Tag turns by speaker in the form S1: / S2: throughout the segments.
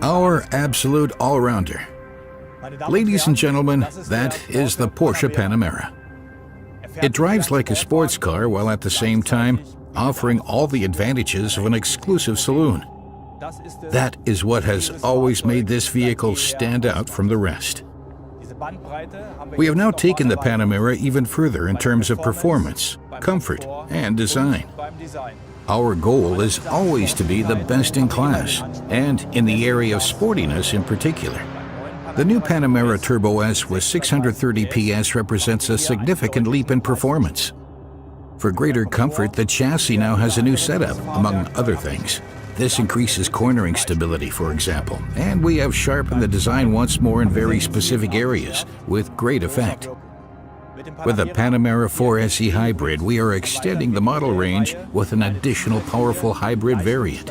S1: Our absolute all-rounder. Ladies and gentlemen, that is the Porsche Panamera. It drives like a sports car while at the same time offering all the advantages of an exclusive saloon. That is what has always made this vehicle stand out from the rest. We have now taken the Panamera even further in terms of performance, comfort, and design. Our goal is always to be the best in class, and in the area of sportiness in particular. The new Panamera Turbo S with 630 PS represents a significant leap in performance. For greater comfort, the chassis now has a new setup, among other things. This increases cornering stability, for example, and we have sharpened the design once more in very specific areas, with great effect. With the Panamera 4 SE Hybrid, we are extending the model range with an additional powerful hybrid variant.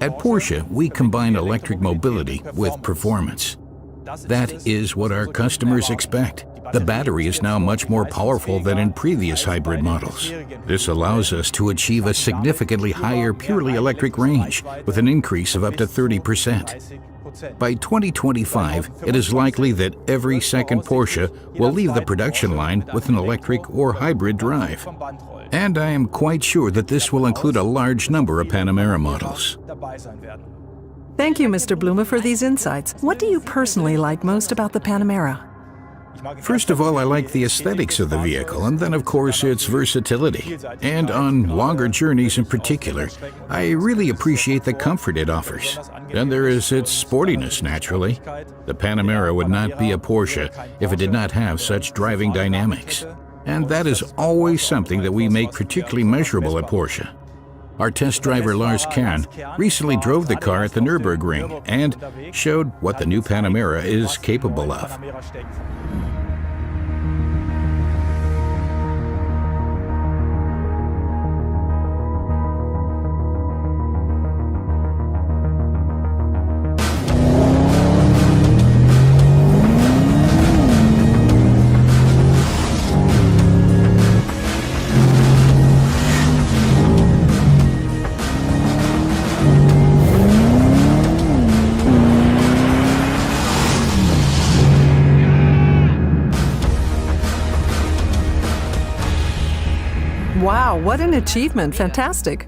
S1: At Porsche, we combine electric mobility with performance. That is what our customers expect. The battery is now much more powerful than in previous hybrid models. This allows us to achieve a significantly higher purely electric range with an increase of up to 30%. By 2025, it is likely that every second Porsche will leave the production line with an electric or hybrid drive. And I am quite sure that this will include a large number of Panamera models.
S2: Thank you, Mr. Blume, for these insights. What do you personally like most about the Panamera?
S1: First of all, I like the aesthetics of the vehicle, and then of course its versatility. And on longer journeys in particular, I really appreciate the comfort it offers. Then there is its sportiness, naturally. The Panamera would not be a Porsche if it did not have such driving dynamics. And that is always something that we make particularly measurable at Porsche. Our test driver Lars Kahn recently drove the car at the Nürburgring and showed what the new Panamera is capable of.
S2: Wow, what an achievement. Fantastic.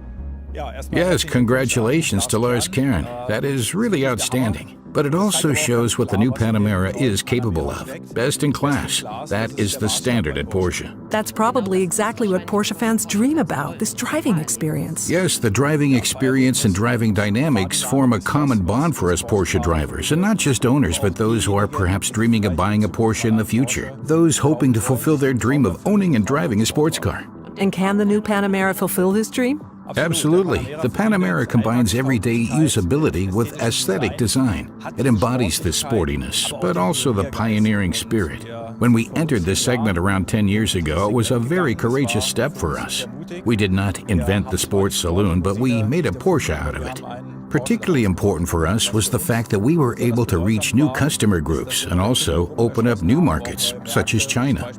S1: Yes, congratulations to Lars Karen. That is really outstanding. But it also shows what the new Panamera is capable of. Best in class. That is the standard at Porsche.
S2: That's probably exactly what Porsche fans dream about, this driving experience.
S1: Yes, the driving experience and driving dynamics form a common bond for us Porsche drivers, and not just owners, but those who are perhaps dreaming of buying a Porsche in the future. Those hoping to fulfill their dream of owning and driving a sports car.
S2: And can the new Panamera fulfill this dream?
S1: Absolutely. The Panamera combines everyday usability with aesthetic design. It embodies the sportiness, but also the pioneering spirit. When we entered this segment around 10 years ago, it was a very courageous step for us. We did not invent the sports saloon, but we made a Porsche out of it. Particularly important for us was the fact that we were able to reach new customer groups and also open up new markets, such as China.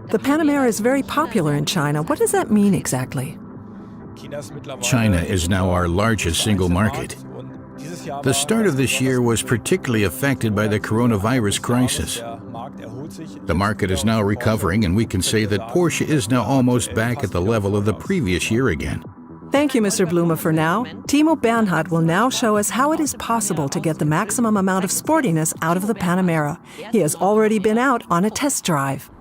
S2: The Panamera is very popular in China. What does that mean exactly?
S1: China is now our largest single market. The start of this year was particularly affected by the coronavirus crisis. The market is now recovering, and we can say that Porsche is now almost back at the level of the previous year again.
S2: Thank you, Mr. Blume, for now. Timo Bernhard will now show us how it is possible to get the maximum amount of sportiness out of the Panamera. He has already been out on a test drive.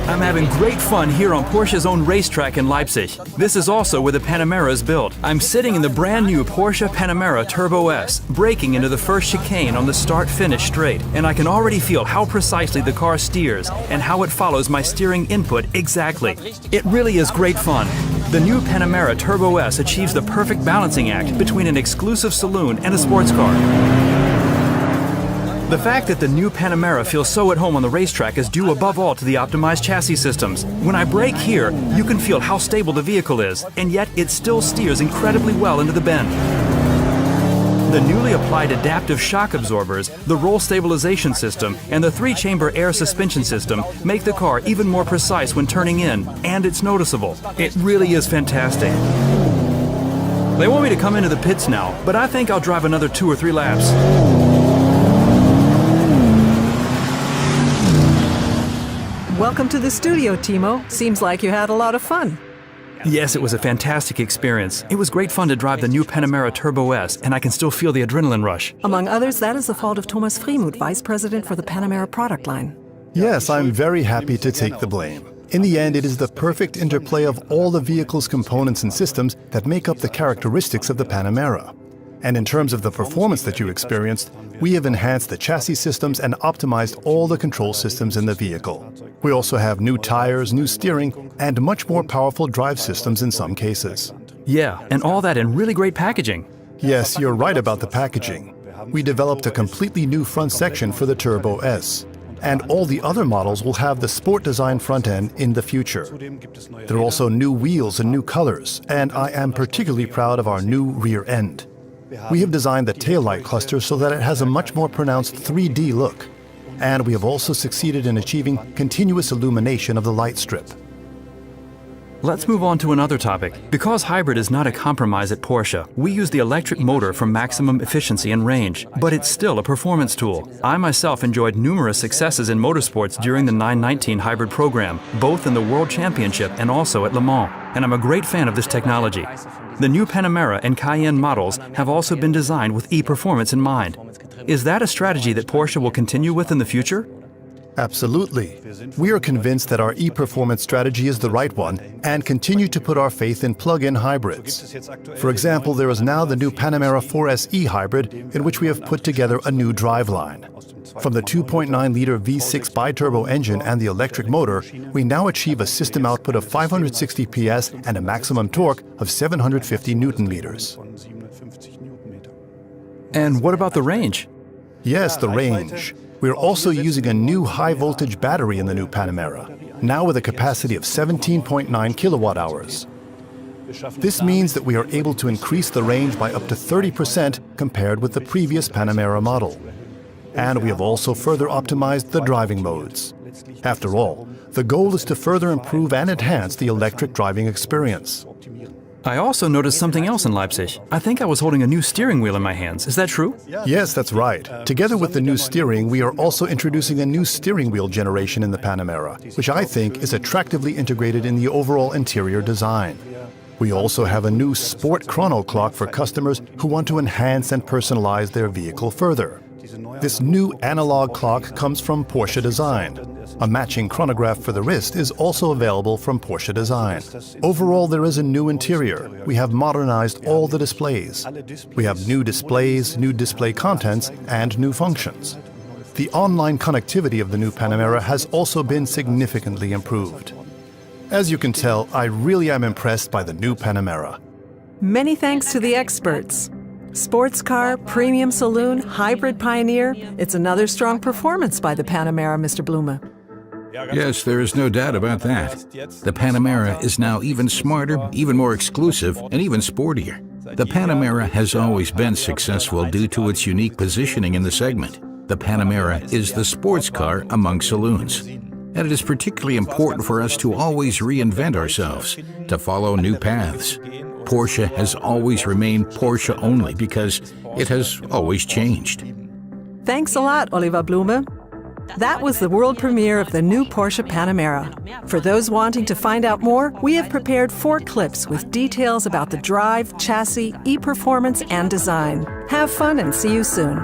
S3: I'm having great fun here on Porsche's own racetrack in Leipzig. This is also where the Panamera is built. I'm sitting in the brand new Porsche Panamera Turbo S, braking into the first chicane on the start-finish straight, and I can already feel how precisely the car steers and how it follows my steering input exactly. It really is great fun. The new Panamera Turbo S achieves the perfect balancing act between an exclusive saloon and a sports car. The fact that the new Panamera feels so at home on the racetrack is due above all to the optimized chassis systems. When I brake here, you can feel how stable the vehicle is, and yet it still steers incredibly well into the bend. The newly applied adaptive shock absorbers, the roll stabilization system, and the 3-chamber air suspension system make the car even more precise when turning in, and it's noticeable. It really is fantastic. They want me to come into the pits now, but I think I'll drive another 2 or 3 laps.
S2: Welcome to the studio, Timo. Seems like you had a lot of fun.
S3: Yes, it was a fantastic experience. It was great fun to drive the new Panamera Turbo S, and I can still feel the adrenaline rush.
S2: Among others, that is the fault of Thomas Freemuth, Vice President for the Panamera product line.
S4: Yes, I'm very happy to take the blame. In the end, it is the perfect interplay of all the vehicle's components and systems that make up the characteristics of the Panamera. And in terms of the performance that you experienced, we have enhanced the chassis systems and optimized all the control systems in the vehicle. We also have new tires, new steering, and much more powerful drive systems in some cases.
S3: Yeah, and all that in really great packaging.
S4: Yes, you're right about the packaging. We developed a completely new front section for the Turbo S. And all the other models will have the sport design front end in the future. There are also new wheels and new colors, and I am particularly proud of our new rear end. We have designed the taillight cluster so that it has a much more pronounced 3D look. And we have also succeeded in achieving continuous illumination of the light strip.
S3: Let's move on to another topic. Because hybrid is not a compromise at Porsche, we use the electric motor for maximum efficiency and range, but it's still a performance tool. I myself enjoyed numerous successes in motorsports during the 919 hybrid program, both in the World Championship and also at Le Mans, and I'm a great fan of this technology. The new Panamera and Cayenne models have also been designed with e-performance in mind. Is that a strategy that Porsche will continue with in the future?
S4: Absolutely. We are convinced that our e-performance strategy is the right one and continue to put our faith in plug-in hybrids. For example, there is now the new Panamera 4S e-hybrid in which we have put together a new driveline. From the 2.9-liter V6 biturbo engine and the electric motor, we now achieve a system output of 560 PS and a maximum torque of 750 Newton-meters.
S3: And what about the range?
S4: Yes, the range. We are also using a new high-voltage battery in the new Panamera, now with a capacity of 17.9 kilowatt-hours. This means that we are able to increase the range by up to 30% compared with the previous Panamera model. And we have also further optimized the driving modes. After all, the goal is to further improve and enhance the electric driving experience.
S3: I also noticed something else in Leipzig. I think I was holding a new steering wheel in my hands. Is that true?
S4: Yes, that's right. Together with the new steering, we are also introducing a new steering wheel generation in the Panamera, which I think is attractively integrated in the overall interior design. We also have a new sport chrono clock for customers who want to enhance and personalize their vehicle further. This new analog clock comes from Porsche Design. A matching chronograph for the wrist is also available from Porsche Design. Overall, there is a new interior. We have modernized all the displays. We have new displays, new display contents, and new functions. The online connectivity of the new Panamera has also been significantly improved. As you can tell, I really am impressed by the new Panamera.
S2: Many thanks to the experts. Sports car, premium saloon, hybrid pioneer. It's another strong performance by the Panamera, Mr. Blume.
S1: Yes, there is no doubt about that. The Panamera is now even smarter, even more exclusive, and even sportier. The Panamera has always been successful due to its unique positioning in the segment. The Panamera is the sports car among saloons. And it is particularly important for us to always reinvent ourselves, to follow new paths. Porsche has always remained Porsche only because it has always changed.
S2: Thanks a lot, Oliver Blume. That was the world premiere of the new Porsche Panamera. For those wanting to find out more, we have prepared 4 clips with details about the drive, chassis, e-performance, and design. Have fun and see you soon.